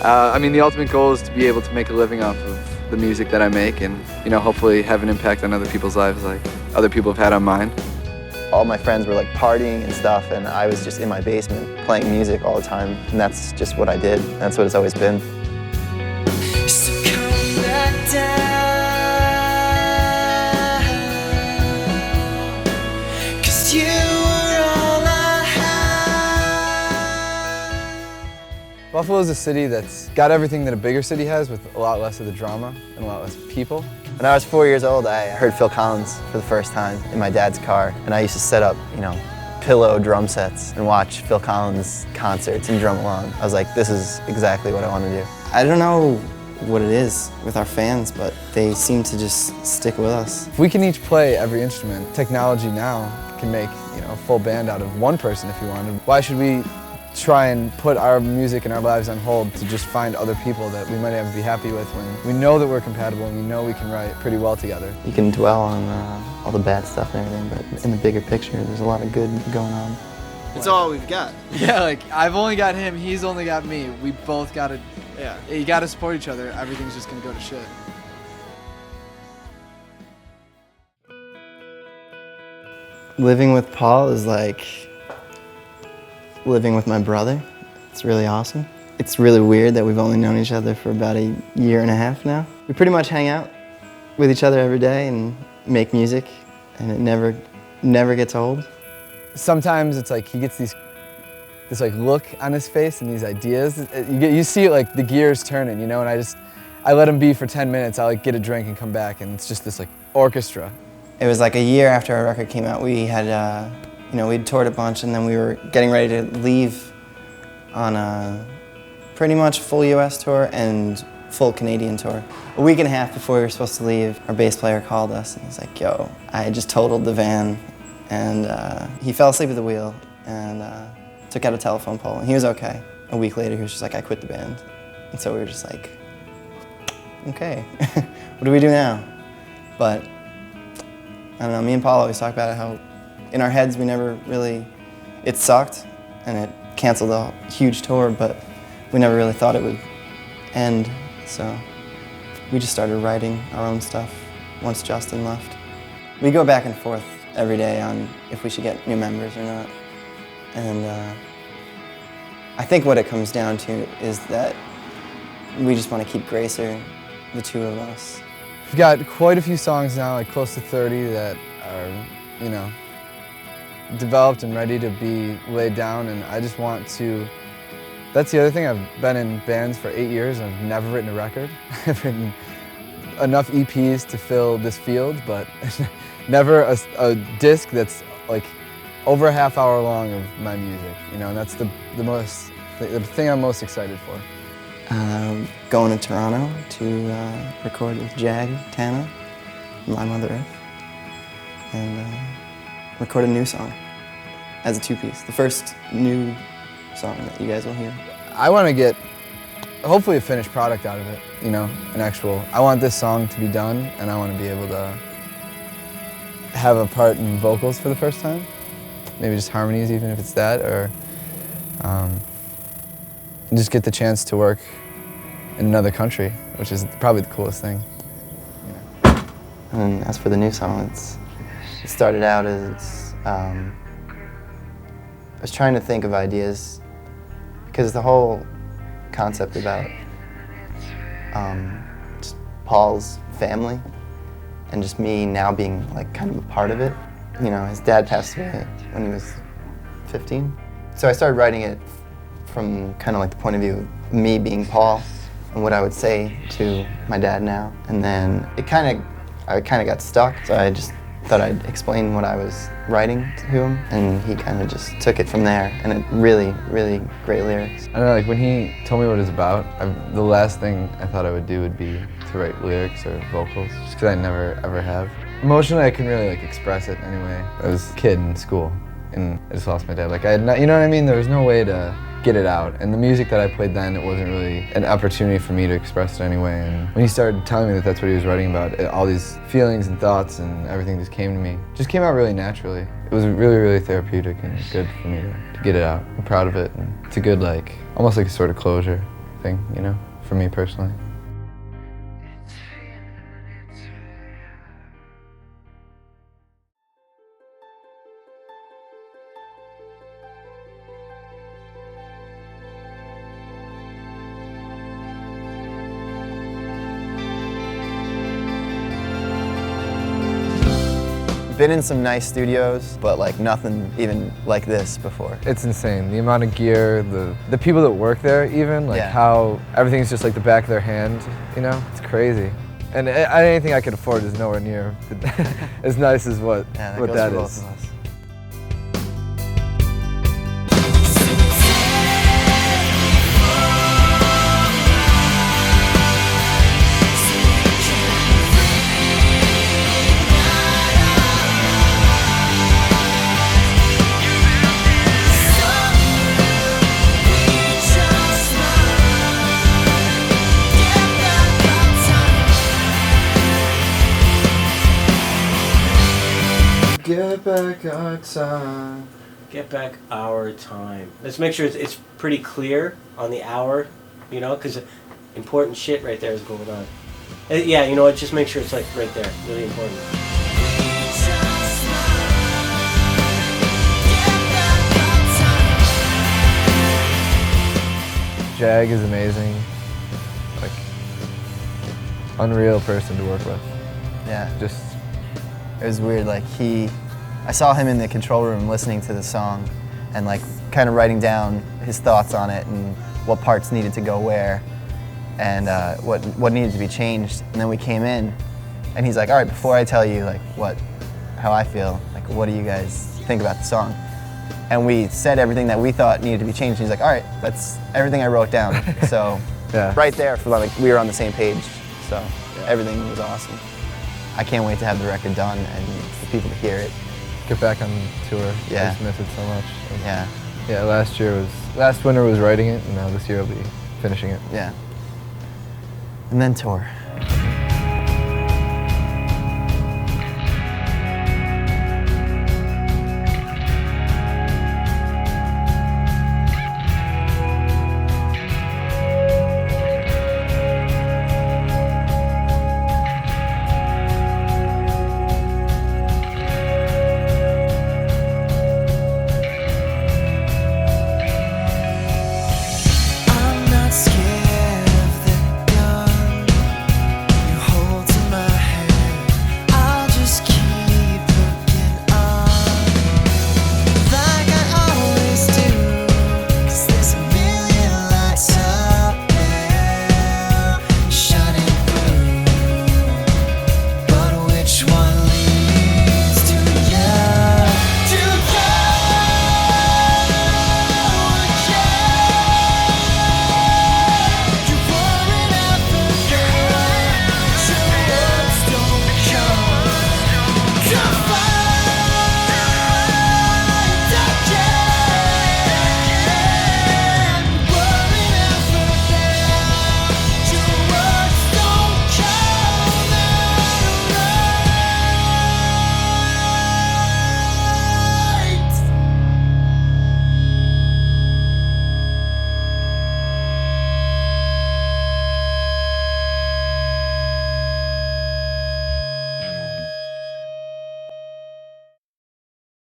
I mean, the ultimate goal is to be able to make a living off of the music that I make and, you know, hopefully have an impact on other people's lives like other people have had on mine. All my friends were like partying and stuff, and I was just in my basement playing music all the time, and that's just what I did. That's what it's always been. So come back down, 'cause you were all I had. Buffalo is a city that's got everything that a bigger city has with a lot less of the drama and a lot less people. When I was 4 years old, I heard Phil Collins for the first time in my dad's car, and I used to set up, you know, pillow drum sets and watch Phil Collins concerts and drum along. I was like, this is exactly what I want to do. I don't know what it is with our fans, but they seem to just stick with us. If we can each play every instrument, technology now can make, you know, a full band out of one person if you wanted. Why should we try and put our music and our lives on hold to just find other people that we might have to be happy with when we know that we're compatible and we know we can write pretty well together. You can dwell on all the bad stuff and everything, but in the bigger picture, there's a lot of good going on. It's all we've got. Yeah, like I've only got him, he's only got me. We both gotta, Yeah. you gotta support each other. Everything's just gonna go to shit. Living with Paul is like living with my brother. It's really awesome. It's really weird that we've only known each other for about a year and a half now. We pretty much hang out with each other every day and make music, and it never gets old. Sometimes it's like he gets this like look on his face and these ideas. You see it like the gears turning, you know, and I let him be for 10 minutes. I like get a drink and come back, and it's just this like orchestra. It was like a year after our record came out. We had, you know, we'd toured a bunch, and then we were getting ready to leave on a pretty much full US tour and full Canadian tour. A week and a half before we were supposed to leave, our bass player called us and he's like, yo, I just totaled the van, and he fell asleep at the wheel and took out a telephone pole, and he was okay. A week later, he was just like, I quit the band. And so we were just like, okay, what do we do now? But I don't know, me and Paul always talk about it, how in our heads we never really, it sucked and it canceled a huge tour, but we never really thought it would end. So we just started writing our own stuff once Justin left. We go back and forth every day on if we should get new members or not. And I think what it comes down to is that we just want to keep Gracer, the two of us. We've got quite a few songs now, like close to 30 that are, you know, developed and ready to be laid down, and I just want to, that's the other thing, I've been in bands for 8 years and I've never written a record. I've written enough EPs to fill this field, but never a disc that's like over a half hour long of my music, you know, and that's the thing I'm most excited for. Going to Toronto to record with Jag, Tana, My Mother Earth, and record a new song as a two-piece. The first new song that you guys will hear. I want to get, hopefully, a finished product out of it, you know, I want this song to be done, and I want to be able to have a part in vocals for the first time. Maybe just harmonies, even if it's that, or just get the chance to work in another country, which is probably the coolest thing. You know. And as for the new song, it started out as, I was trying to think of ideas, because the whole concept about just Paul's family and just me now being like kind of a part of it. You know, his dad passed away when he was 15. So I started writing it from kind of like the point of view of me being Paul and what I would say to my dad now. And then I kind of got stuck, so I just thought I'd explain what I was writing to him, and he kind of just took it from there, and it really, really great lyrics. I don't know, like when he told me what it's about, the last thing I thought I would do would be to write lyrics or vocals, just because I never ever have. Emotionally, I couldn't really like express it anyway. I was a kid in school, and I just lost my dad. Like you know what I mean? There was no way to get it out. And the music that I played then, it wasn't really an opportunity for me to express it anyway. And when he started telling me that that's what he was writing about, all these feelings and thoughts and everything just came to me. It just came out really naturally. It was really, really therapeutic and good for me to get it out. I'm proud of it. And it's a good, like, almost like a sort of closure. thing, you know, for me personally. Been in some nice studios, but like nothing even like this before. It's insane, the amount of gear, the people that work there even, like how everything's just like the back of their hand, you know? It's crazy. And anything I could afford is nowhere near as nice as what that is. Get back our time. Get back our time. Let's make sure it's pretty clear on the hour, you know, because important shit right there is going on. Yeah, you know what, just make sure it's like right there, really important. Jag is amazing, like unreal person to work with. Yeah. Just it was weird, like I saw him in the control room listening to the song and like kind of writing down his thoughts on it and what parts needed to go where and what needed to be changed. And then we came in and he's like, all right, before I tell you like how I feel, like what do you guys think about the song? And we said everything that we thought needed to be changed. And he's like, all right, that's everything I wrote down. So right there, we were on the same page. So everything was awesome. I can't wait to have the record done and for people to hear it. Get back on tour. Yeah. I just miss it so much. Yeah. Yeah, last winter was writing it, and now this year I'll be finishing it. Yeah. And then tour.